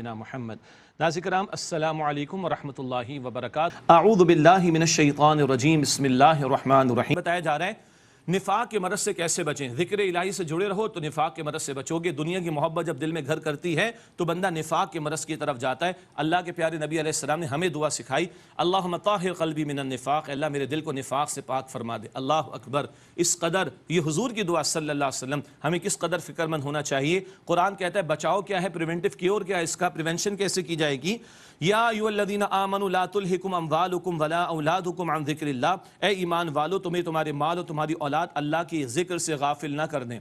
محمد ناظرین کرام السلام علیکم ورحمۃ اللہ وبرکاتہ۔ اعوذ باللہ من الشیطان الرجیم، بسم اللہ الرحمن الرحیم۔ بتایا جا رہا ہے نفاق کے مرض سے کیسے بچیں۔ ذکر الہی سے جڑے رہو تو نفاق کے مرض سے بچو گے۔ دنیا کی محبت جب دل میں گھر کرتی ہے تو بندہ نفاق کے مرض کی طرف جاتا ہے۔ اللہ کے پیارے نبی علیہ السلام نے ہمیں دعا سکھائی، اللہم طہر قلبی من النفاق، اللہ میرے دل کو نفاق سے پاک فرما دے۔ اللہ اکبر، اس قدر یہ حضور کی دعا صلی اللہ علیہ وسلم، ہمیں کس قدر فکر مند ہونا چاہیے۔ قرآن کہتا ہے بچاؤ کیا ہے، پریونٹیو کیور کیا ہے، اس کا پریونشن کیسے کی جائے گی۔ یا ایھا الذین آمنوا لا تلہکم اموالکم ولا اولادکم عن ذکر اللہ، اے ایمان والو تمہیں تمہارے مال اور تمہاری اولاد اللہ کی ذکر سے غافل نہ کر دیں۔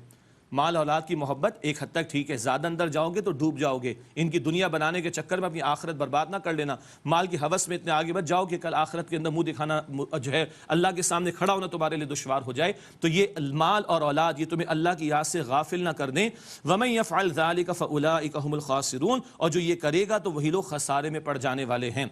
مال اولاد کی محبت ایک حد تک ٹھیک ہے، زیادہ اندر جاؤ گے تو ڈوب جاؤ گے۔ ان کی دنیا بنانے کے چکر میں اپنی آخرت برباد نہ کر لینا، مال کی ہوس میں اتنے آگے بڑھ جاؤ کہ کل آخرت کے اندر منہ دکھانا جو ہے اللہ کے سامنے کھڑا ہونا تمہارے لیے دشوار ہو جائے۔ تو یہ مال اور اولاد یہ تمہیں اللہ کی یاد سے غافل نہ کر دیں۔ وَمَن يَفْعَلْ ذَلِكَ فَأُولَٰئِكَ هُمُ الْخَاسِرُونَ، اور جو یہ کرے گا تو وہی لوگ خسارے میں پڑ جانے والے ہیں۔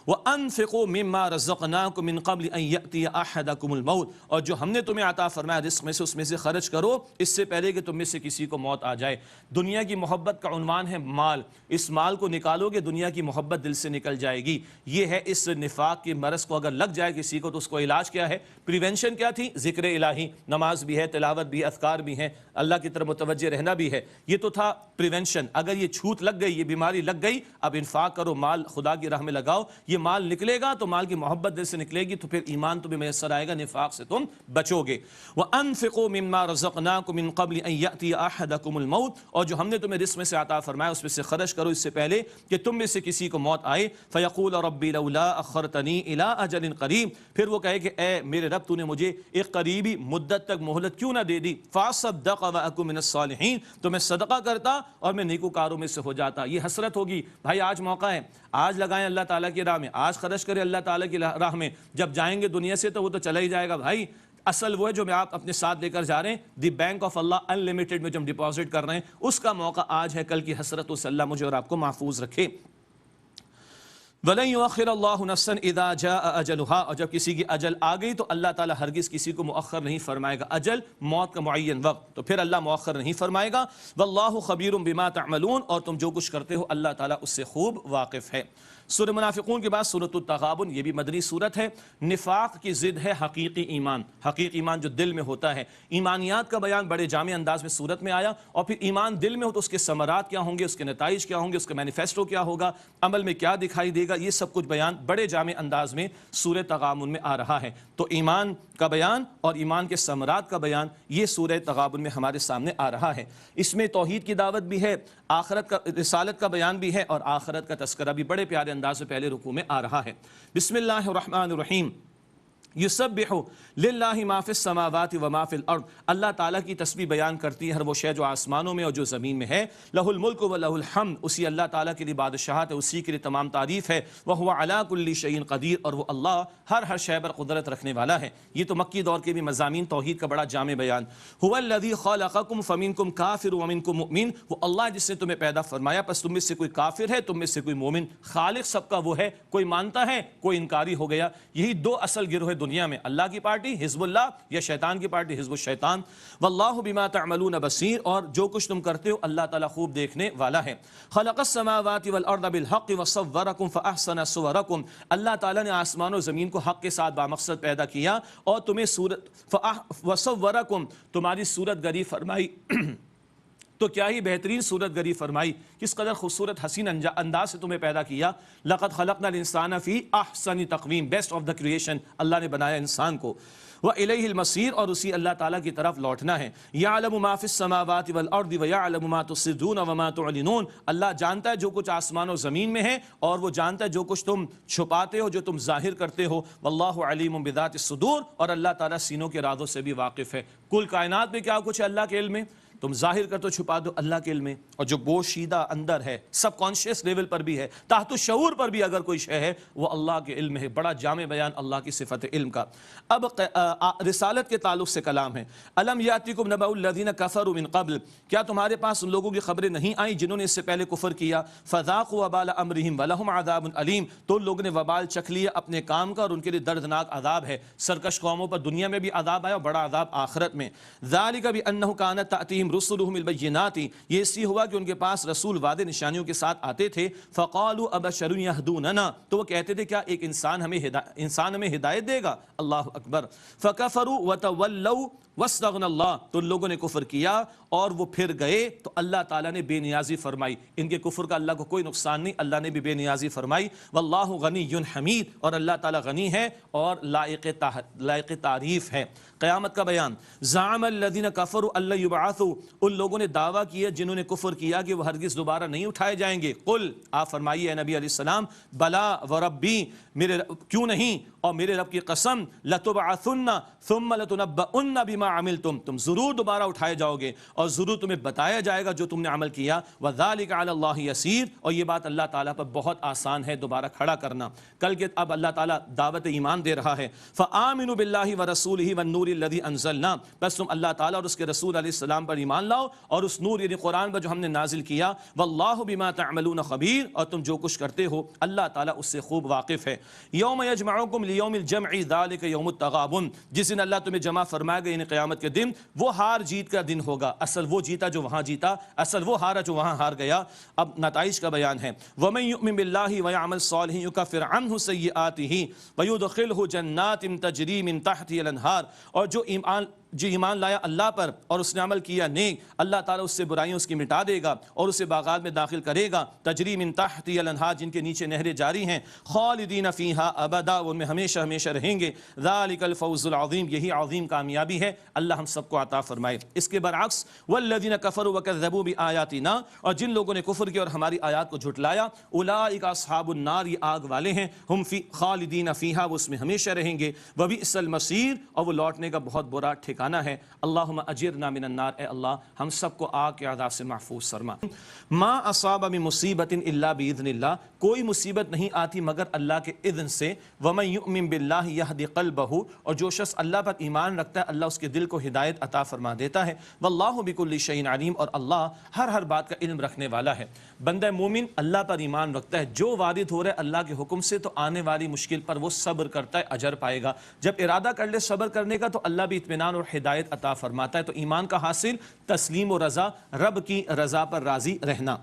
وَأَنفِقُوا مِمَّا رَزَقْنَاكُم مِّن قَبْلِ أَن يَأْتِيَ أَحَدَكُمُ الْمَوْتُ، اور جو ہم نے تمہیں عطا فرمایا رزق میں سے اس میں سے خرچ کرو اس سے پہلے کہ تم میں سے کسی کو موت آ جائے۔ دنیا کی محبت کا عنوان ہے مال، اس مال کو نکالو گے دنیا کی محبت دل سے نکل جائے گی۔ یہ ہے اس نفاق کے مرض کو اگر لگ جائے کسی کو تو اس کو علاج کیا ہے، پریونشن کیا تھی، ذکر الہی، نماز بھی ہے، تلاوت بھی ہے، اذکار بھی ہیں، اللہ کی طرف متوجہ رہنا بھی ہے، یہ تو تھا پریونشن۔ اگر یہ چھوت لگ گئی، یہ بیماری لگ گئی، اب انفاق کرو، مال خدا کی راہ میں لگاؤ۔ یہ مال نکلے گا تو مال کی محبت دل سے نکلے گی تو پھر ایمان تمہیں میسر آئے گا، نفاق سے تم بچو گے۔ وَأَنفِقُوا مِمَّا رَزَقْنَاكُم مِّن قَبْلِ أَن يَأْتِيَ أَحَدَكُمُ الْمَوْتُ، اور جو ہم نے تمہیں رزق میں سے عطا فرمایا اس میں سے خرچ کرو اس سے پہلے کہ تم میں سے کسی کو موت آئے۔ فَيَقُولَ رَبِّ لَوْلَا أَخَّرْتَنِي إِلَىٰ أَجَلٍ قَرِيبٍ، پھر وہ کہے کہ اے میرے رب تو نے مجھے ایک قریبی مدت تک مہلت کیوں نہ دے دی، فَأَصَدَّقَ وَأَكُن مِّنَ الصَّالِحِينَ، تو میں صدقہ کرتا اور میں نیکوکاروں میں سے ہو جاتا۔ یہ حسرت ہوگی، بھائی آج موقع ہے، آج لگائیں اللہ تعالیٰ کی راہ میں، آج خرچ کریں اللہ تعالیٰ کی راہ میں، جب جائیں گے دنیا سے تو وہ تو چلا ہی جائے گا۔ بھائی اصل وہ ہے جو میں آپ اپنے ساتھ لے کر جا رہے ہیں، the bank of Allah in limited میں جو ہم ڈپازٹ کر رہے ہیں، اس کا موقع آج ہے، کل کی حسرتوں سے اللہ مجھے اور آپ کو محفوظ رکھے۔ وَلَن يُؤَخِّرَ اللَّهُ نَفْسًا إِذَا جَاءَ أَجَلُهَا، اور جب کسی کی اجل آ گئی تو اللہ تعالیٰ ہرگز کسی کو مؤخر نہیں فرمائے گا۔ اجل موت کا معین وقت، تو پھر اللہ مؤخر نہیں فرمائے گا۔ وَاللَّهُ خَبِيرٌ بِمَا تَعْمَلُونَ، اور تم جو کچھ کرتے ہو اللہ تعالیٰ اس سے خوب واقف ہے۔ سورہ منافقون کے بعد سورۃ التغابن، یہ بھی مدنی سورت ہے۔ نفاق کی ضد ہے حقیقی ایمان، حقیقی ایمان جو دل میں ہوتا ہے۔ ایمانیات کا بیان بڑے جامع انداز میں سورت میں آیا، اور پھر ایمان دل میں ہو تو اس کے ثمرات کیا ہوں گے، اس کے نتائج کیا ہوں گے، اس کا مینیفیسٹو کیا ہوگا، عمل میں کیا دکھائی دے گا، یہ سب کچھ بیان بڑے جامع انداز میں سورہ تغابن میں آ رہا ہے۔ تو ایمان کا بیان اور ایمان کے ثمرات کا بیان یہ سورہ تغابن میں ہمارے سامنے آ رہا ہے۔ اس میں توحید کی دعوت بھی ہے، آخرت کا، رسالت کا بیان بھی ہے، اور آخرت کا تذکرہ بھی بڑے پیارے انداز میں پہلے رکوع میں آ رہا ہے۔ بسم اللہ الرحمن الرحیم۔ یسبح للہ ما فی السماوات و ما فی الارض، اللہ تعالیٰ کی تسبیح بیان کرتی ہے ہر وہ شے جو آسمانوں میں اور جو زمین میں ہے۔ لہ الملک و لہ الحمد، اسی اللہ تعالیٰ کے لیے بادشاہت ہے، اسی کے لیے تمام تعریف ہے۔ وہو علی کل شیء قدیر، اور وہ اللہ ہر شے پر قدرت رکھنے والا ہے۔ یہ تو مکی دور کے بھی مضامین توحید کا بڑا جامع بیان۔ هو الذی خلقکم فمنکم کافر ومنکم مؤمن، وہ اللہ جس نے تمہیں پیدا فرمایا پس تم میں سے کوئی کافر ہے تم میں سے کوئی مومن۔ خالق سب کا وہ ہے، کوئی مانتا ہے کوئی انکاری ہو گیا۔ یہی دو اصل گروہ دنیا میں، اللہ کی پارٹی حزب اللہ یا شیطان کی پارٹی حزب الشیطان۔ واللہ بما تعملون بصیر، اور جو کچھ تم کرتے ہو اللہ تعالیٰ خوب دیکھنے والا ہے۔ خلق السماوات والارض بالحق وصورکم فاحسن صورکم، اللہ تعالیٰ نے آسمان و زمین کو حق کے ساتھ بامقصد پیدا کیا اور تمہیں صورت وصورکم، تمہاری صورت گری فرمائی تو کیا ہی بہترین صورت گری فرمائی، کس قدر خوبصورت حسین انداز سے تمہیں پیدا کیا۔ لقد خلقنا الانسان فی احسن تقویم، بیسٹ آف دا کریشن اللہ نے بنایا انسان کو۔ وَإِلَيْهِ الْمَصِيرُ، اور اسی اللہ تعالیٰ کی طرف لوٹنا ہے۔ يَعْلَمُ مَا فِي السَّمَاوَاتِ وَالْأَرْضِ وَيَعْلَمُ مَا تُسِرُّونَ وَمَا تُعْلِنُونَ، اللہ جانتا ہے جو کچھ آسمان و زمین میں ہے، اور وہ جانتا ہے جو کچھ تم چھپاتے ہو، جو تم ظاہر کرتے ہو۔ وَاللَّهُ عَلِيمٌ بِذَاتِ الصُّدُورِ، اور اللہ تعالیٰ سینوں کے رازوں سے بھی واقف ہے۔ کل کائنات میں کیا کچھ ہے اللہ کے علم میں، تم ظاہر کر تو چھپا دو اللہ کے علم میں، اور جو پوشیدہ اندر ہے، سب کانشیس لیول پر بھی ہے، تحت الشعور پر بھی اگر کوئی شے ہے وہ اللہ کے علم ہے۔ بڑا جامع بیان اللہ کی صفت علم کا۔ اب رسالت کے تعلق سے کلام ہے۔ الم یاتکم نبأ الذین کفروا من قبل، کیا تمہارے پاس ان لوگوں کی خبریں نہیں آئیں جنہوں نے اس سے پہلے کفر کیا۔ فذاقوا وبال امرہم ولہم عذاب علیم، تو ان لوگوں نے وبال چکھ لیا اپنے کام کا اور ان کے لیے دردناک عذاب ہے۔ سرکش قوموں پر دنیا میں بھی عذاب آیا اور بڑا عذاب آخرت میں۔ ذالک بانہ کانت تأتیہم جاءتہم رسلہم بالبینات، یہ اس لیے ہوا کہ ان کے پاس رسول واضح نشانیوں کے ساتھ آتے تھے. فقالوا ابشر یہدوننا، تو وہ کہتے تھے کیا ایک انسان ہمیں ہدایت دے گا. اللہ اکبر. فکفروا وتولوا واستغنى اللہ، تو ان لوگوں نے کفر کیا اور وہ پھر گئے، تو اللہ تعالیٰ نے بے نیازی فرمائی. ان کے کفر کا اللہ کو کوئی نقصان نہیں، اللہ نے بھی بے نیازی فرمائی. واللہ غنی حمید، اور اللہ تعالیٰ غنی ہے اور لائق تعریف ہے. قیامت کا بیان. زعم الذین کفروا ان لن یبعثوا، ان لوگوں نے دعویٰ کیا جنہوں نے کفر کیا کہ وہ ہرگز دوبارہ نہیں اٹھائے جائیں گے. قل، آپ فرمائیے اے نبی علیہ السلام، بلا وربی، کیوں نہیں، اور میرے رب کی قسم، لتبعثن ثم لتنبؤن بما عملتم، تم ضرور دوبارہ اٹھائے جاؤ گے اور ضرور تمہیں بتایا جائے گا جو تم نے عمل کیا. وذالک علی اللہ یسیر، اور یہ بات اللہ تعالیٰ پر بہت آسان ہے دوبارہ کھڑا کرنا. کل کے اب اللہ تعالیٰ دعوت ایمان دے رہا ہے. فآمنوا باللہ ورسولہ والنور الذی انزلنا، بس تم اللہ تعالیٰ اور اس کے رسول علیہ السلام پر ایمان لاؤ اور اس نور یعنی قرآن پر جو ہم نے نازل کیا. واللہ بما تعملون خبیر، اور تم جو کچھ کرتے ہو اللہ تعالیٰ اس سے خوب واقف ہے. یوم یجمعکم لیوم الجمع ذالک یوم التغابن، جس دن اللہ تمہیں جمع فرمائے گا یعنی قیامت کے دن، وہ ہار جیت کا دن ہوگا. اصل وہ جیتا جو وہاں جیتا، اصل وہ ہارا جو وہاں ہار گیا. اب نتائج کا بیان ہے. ومن یؤمن باللہ ویعمل صالحا یکفر عنہ سیئاتہ ویدخلہ جنات تجری من تحتہا الانہار، اور جو ایمان لایا اللہ پر اور اس نے عمل کیا نیک، اللہ تعالیٰ اس سے برائیوں اس کی مٹا دے گا اور اسے باغات میں داخل کرے گا. تجری من تحتہا الانہار، جن کے نیچے نہریں جاری ہیں. خالدین فیہا ابدا، ان میں ہمیشہ ہمیشہ رہیں گے. ذالک الفوز العظیم، یہی عظیم کامیابی ہے، اللہ ہم سب کو عطا فرمائے. اس کے برعکس والذین کفروا وکذبوا بآیاتنا، اور جن لوگوں نے کفر کیا اور ہماری آیات کو جھٹلایا، اولئک اصحاب النار، یہ آگ والے ہیں. ہم فی خالدین فیہا، وہ اس میں ہمیشہ رہیں گے. وبئس المصیر، اور وہ لوٹنے کا بہت برا ٹھکانہ ہے. اللہم اجرنا من النار، اے اللہ ہم سب کو آگ کے عذاب سے محفوظ فرما. ما اصاب من مصیبت الا باذن اللہ، کوئی مصیبت نہیں آتی مگر اللہ کے اذن سے. ومن یؤمن باللہ یہدی قلبہ، اور جو شخص اللہ پر ایمان رکھتا ہے اللہ اس کے دل کو ہدایت عطا فرما دیتا ہے. واللہ بکل شیء علیم، اور اللہ ہر بات کا علم رکھنے والا ہے. بندہ مومن اللہ پر ایمان رکھتا ہے، جو وارد ہو رہا ہے اللہ کے حکم سے تو آنے والی مشکل پر وہ صبر کرتا ہے، اجر پائے گا. جب ارادہ کر لے صبر کرنے کا تو اللہ بھی اطمینان اور ہدایت عطا فرماتا ہے. تو ایمان کا حاصل تسلیم و رضا، رب کی رضا پر راضی رہنا.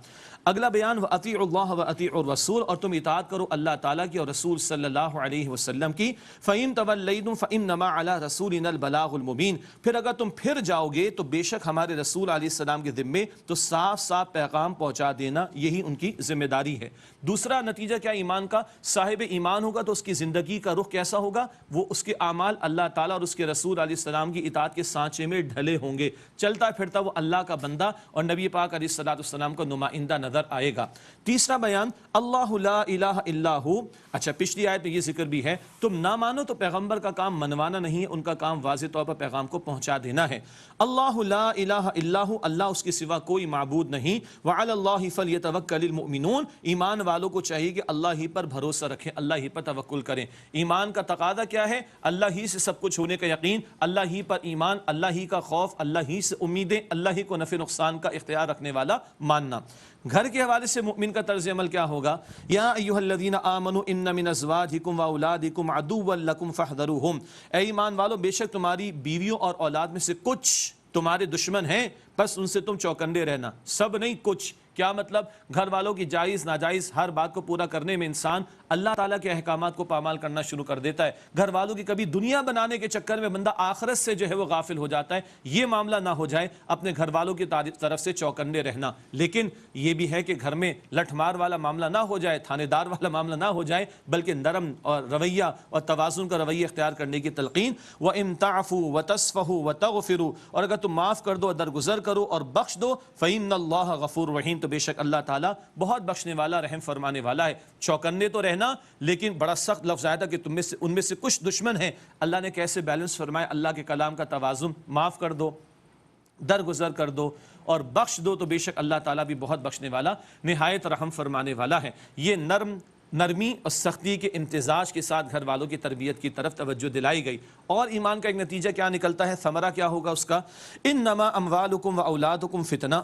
اگلا بیان وَأَطِيعُوا اللَّهَ وَأَطِيعُوا الرَّسُولَ، اور تم اطاعت کرو اللہ تعالیٰ کی اور رسول صلی اللہ علیہ وسلم کی. فَإِن تَوَلَّيْتُمْ فَإِنَّمَا عَلَىٰ رَسُولِنَا الْبَلَاغُ الْمُبِينُ، پھر اگر تم پھر جاؤ گے تو بے شک ہمارے رسول علیہ السلام کے ذمے تو صاف صاف پیغام پہنچا دینا، یہی ان کی ذمہ داری ہے. دوسرا نتیجہ کیا ایمان کا؟ صاحب ایمان ہوگا تو اس کی زندگی کا رخ کیسا ہوگا؟ وہ اس کے اعمال اللہ تعالیٰ اور اس کے رسول علیہ السلام کی اطاعت کے سانچے میں ڈھلے ہوں گے. چلتا پھرتا وہ اللہ کا بندہ اور نبی پاک علیہ السلام کا نمائندہ نظر آئے گا. تیسرا بیان اللہ لا الہ الا ہو. اچھا، پچھلی آیت میں یہ ذکر بھی ہے تم نہ مانو تو پیغمبر کا کام منوانا نہیں ہے، ان کا کام واضح طور پر پیغام کو پہنچا دینا ہے. اللہ لا الہ الا ہو، اللہ اس کے سوا کوئی معبود نہیں. وعلی اللہ فلیتوکل المؤمنون، ایمان والوں کو چاہیے کہ اللہ ہی پر بھروسہ رکھیں، اللہ ہی پر توکل کریں. ایمان کا تقاضا کیا ہے؟ اللہ ہی سے سب کچھ ہونے کا یقین، اللہ ہی پر ایمان، اللہ ہی کا خوف، اللہ ہی سے امیدیں، اللہ ہی کو نفع نقصان کا اختیار رکھنے والا ماننا. گھر کے حوالے سے مؤمن کا طرز عمل کیا ہوگا؟ یا ایھا الذین آمنوا ان من ازواجکم واولادکم عدوا لکم فاحذروہم، اے ایمان والو بے شک تمہاری بیویوں اور اولاد میں سے کچھ تمہارے دشمن ہیں، بس ان سے تم چوکندے رہنا. سب نہیں، کچھ. کیا مطلب؟ گھر والوں کی جائز ناجائز ہر بات کو پورا کرنے میں انسان اللہ تعالیٰ کے احکامات کو پامال کرنا شروع کر دیتا ہے. گھر والوں کی کبھی دنیا بنانے کے چکر میں بندہ آخرت سے جو ہے وہ غافل ہو جاتا ہے. یہ معاملہ نہ ہو جائے، اپنے گھر والوں کی طرف سے چوکندے رہنا. لیکن یہ بھی ہے کہ گھر میں لٹھ مار والا معاملہ نہ ہو جائے، تھانے دار والا معاملہ نہ ہو جائے، بلکہ نرم اور رویہ اور توازن کا رویہ اختیار کرنے کی تلقین. وَإِن تَعْفُوا وَتَصْفَحُوا وَتَغْفِرُوا، اور اگر تم معاف کر دو، درگزر کرو اور بخش دو، فَإِنَّ اللَّهَ غَفُورٌ رَحِيمٌ، تو بے شک اللہ تعالیٰ بہت بخشنے والا، رحم فرمانے والا ہے. چوکنے تو رہنا، لیکن بڑا سخت لفظ آیا تھا کہ ان میں سے کچھ دشمن ہیں. اللہ نے کیسے بیلنس فرمایا؟ اللہ کے کلام کا توازن. معاف کر دو، درگزر کر دو اور بخش دو، تو بے شک اللہ تعالیٰ بھی بہت بخشنے والا، نہایت رحم فرمانے والا ہے. یہ نرم نرمی اور سختی کے امتزاج کے ساتھ گھر والوں کی تربیت کی طرف توجہ دلائی گئی. اور ایمان کا ایک نتیجہ کیا نکلتا ہے, ثمرہ کیا ہوگا اس کا, انما اموالکم و اولادکم فتنہ,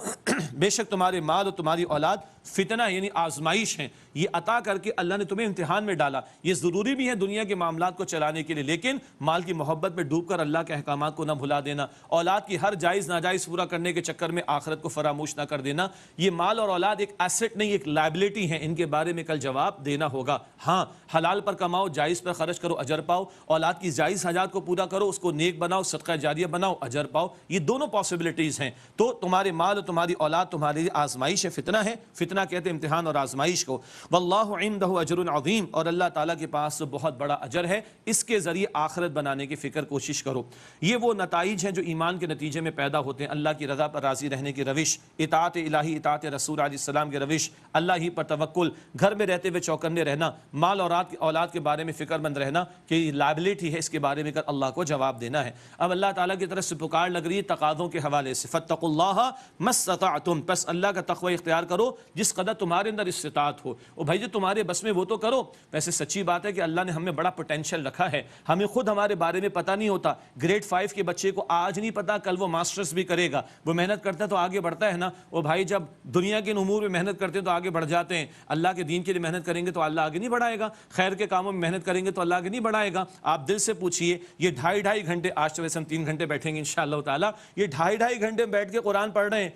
بے شک تمہارے مال اور تمہاری اولاد فتنہ یعنی آزمائش ہیں, یہ عطا کر کے اللہ نے تمہیں امتحان میں ڈالا. یہ ضروری بھی ہے دنیا کے معاملات کو چلانے کے لیے, لیکن مال کی محبت میں ڈوب کر اللہ کے احکامات کو نہ بھلا دینا, اولاد کی ہر جائز ناجائز پورا کرنے کے چکر میں آخرت کو فراموش نہ کر دینا. یہ مال اور اولاد ایک ایسٹ نہیں, ایک لائبلٹی ہے, ان کے بارے میں کل جواب دینا ہوگا. ہاں حلال پر کماؤ, جائز پر خرچ کرو, اجر پاؤ. اولاد کی جائز حاجات کو پورا کرو, اس کو نیک بناؤ, صدقہ جاریہ بناؤ, اجر پاؤ. یہ دونوں پاسبلٹیز ہیں. تو تمہارے مال اور تمہاری اولاد تمہاری آزمائش ہے, فتنہ ہے. فتنہ کہتے ہیں امتحان اور آزمائش کو. واللہ عندہ اجر عظیم, اور اللہ تعالیٰ کے پاس تو بہت بڑا اجر ہے. اس کے ذریعے آخرت بنانے کی فکر کوشش کرو. یہ وہ نتائج ہیں جو ایمان کے نتیجے میں پیدا ہوتے ہیں. اللہ کی رضا پر راضی رہنے کی روش, اطاعت الہی, اطاعت رسول علیہ السلام کی روش, اللہ ہی پر توکل, گھر میں رہتے ہوئے چوکنے رہنا, مال اور اولاد کے بارے میں فکر مند رہنا کہ یہ لائبلٹی ہے, اس کے بارے میں کر اللہ کو جواب دینا ہے. اب اللہ تعالیٰ کی طرف سے پکار لگ رہی ہے تقاضوں کے حوالے سے, فاتقوا اللہ ما استطعتم, پس اللہ کا تقوی اختیار کرو جس قدر تمہارے اندر استطاعت ہو. اور بھائی جو تمہارے بس میں وہ تو کرو. ویسے سچی بات ہے کہ اللہ نے ہمیں بڑا پوٹینشیل رکھا ہے, ہمیں خود ہمارے بارے میں پتہ نہیں ہوتا. گریڈ 5 کے بچے کو آج نہیں پتا کل وہ ماسٹرز بھی کرے گا, وہ محنت کرتا ہے تو آگے بڑھتا ہے نا. وہ بھائی جب دنیا کے امور میں محنت کرتے ہیں تو آگے بڑھ جاتے ہیں, اللہ کے دین کے لیے محنت کریں گے تو اللہ آگے نہیں بڑھائے گا, خیر کے کاموں میں محنت کریں گے تو اللہ آگے نہیں بڑھائے گا. آپ دل سے پوچھئے, یہ 2.5 گھنٹے, آج تو ویسے ہم 3 گھنٹے بیٹھیں گے انشاءاللہ تعالیٰ, یہ 2.5 گھنٹے بیٹھ کے قرآن پڑھ رہے ہیں,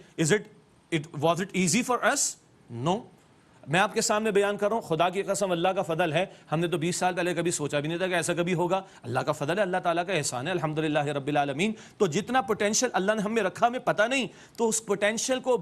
was it easy for us? No. میں آپ کے سامنے بیان کر رہا ہوں, خدا کی قسم اللہ کا فضل ہے, ہم نے تو 20 سال پہلے کبھی سوچا بھی نہیں تھا کہ ایسا کبھی ہوگا. اللہ کا فضل ہے, اللہ تعالیٰ کا احسان ہے, الحمدللہ رب العالمین. تو جتنا پوٹینشیل اللہ نے ہمیں رکھا ہمیں پتہ نہیں, تو اس پوٹینشیل کو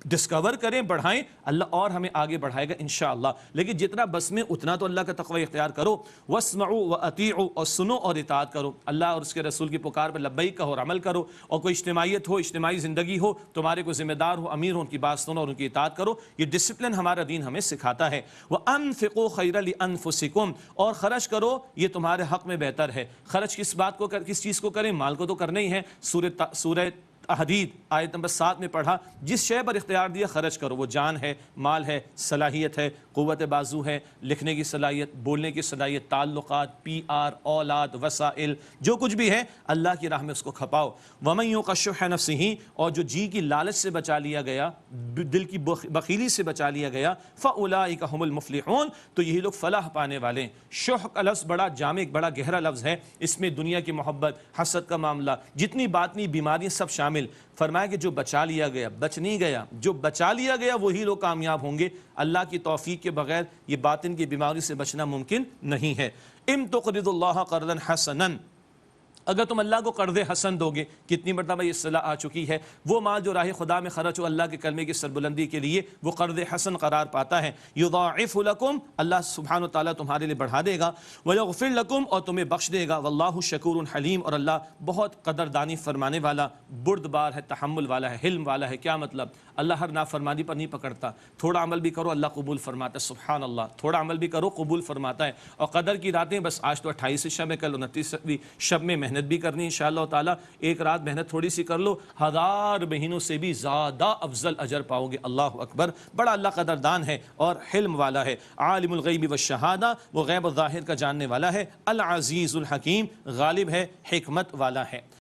ڈسکور کریں, بڑھائیں, اللہ اور ہمیں آگے بڑھائے گا انشاءاللہ. لیکن جتنا بس میں اتنا تو اللہ کا تقوی اختیار کرو. واسمعوا واطیعوا, اور سنو اور اطاعت کرو. اللہ اور اس کے رسول کی پکار پر لبیک کہو اور عمل کرو. اور کوئی اجتماعیت ہو, اجتماعی زندگی ہو, تمہارے کوئی ذمہ دار ہو, امیر ہو, ان کی بات سنو اور ان کی اطاعت کرو. یہ ڈسپلن ہمارا دین ہمیں سکھاتا ہے. وانفقوا خیرا لانفسکم, اور خرچ کرو یہ تمہارے حق میں بہتر ہے. خرچ کس بات کو کس چیز کو کریں, مال کو تو کرنا ہی ہے. سورہ حدید آیت نمبر 7 میں پڑھا, جس شے پر اختیار دیا خرچ کرو, وہ جان ہے, مال ہے, صلاحیت ہے, قوت بازو ہے, لکھنے کی صلاحیت, بولنے کی صلاحیت, تعلقات, PR, اولاد, وسائل, جو کچھ بھی ہے اللہ کی راہ میں اس کو کھپاؤ. وَمَن يُوقَ شُحَّ نَفْسِهِ, اور جو جی کی لالچ سے بچا لیا گیا, دل کی بخیلی سے بچا لیا گیا, فَأُولَٰئِكَ هُمُ الْمُفْلِحُونَ, تو یہی لوگ فلاح پانے والے ہیں. شح کا لفظ بڑا جامع, بڑا گہرا لفظ ہے, اس میں دنیا کی محبت, حسد کا معاملہ, جتنی باطنی بیماریاں سب شامل. فرمایا کہ جو بچا لیا گیا, بچ نہیں گیا, جو بچا لیا گیا وہی لوگ کامیاب ہوں گے. اللہ کی توفیق کے بغیر یہ باطن کی بیماری سے بچنا ممکن نہیں ہے. ام تقرضوا اللہ قرضا حسنا, اگر تم اللہ کو قرض حسن دو گے, کتنی مرتبہ یہ اصطلاح آ چکی ہے, وہ مال جو راہ خدا میں خرچ ہو اللہ کے کلمے کی سربلندی کے لیے, وہ قرض حسن قرار پاتا ہے. یضاعف لکم, اللہ سبحانہ و تعالیٰ تمہارے لیے بڑھا دے گا. ویغفر لکم, اور تمہیں بخش دے گا. واللہ شکور حلیم, اور اللہ بہت قدردانی فرمانے والا, بردبار ہے, تحمل والا ہے, حلم والا ہے. کیا مطلب, اللہ ہر نافرمانی پر نہیں پکڑتا. تھوڑا عمل بھی کرو اللہ قبول فرماتا ہے, سبحان اللہ, تھوڑا عمل بھی کرو قبول فرماتا ہے. اور قدر کی راتیں, بس آج تو 28 شب ہے, کل 29 شب میں محنت بھی کرنی انشاءاللہ تعالیٰ. ایک رات محنت تھوڑی سی کر لو, 1000 مہینوں سے بھی زیادہ افضل اجر پاؤ گے. اللہ اکبر, بڑا اللہ قدردان ہے اور حلم والا ہے. عالم الغیب والشہادہ, وہ غیب و ظاہر کا جاننے والا ہے. العزیز الحکیم, غالب ہے, حکمت والا ہے.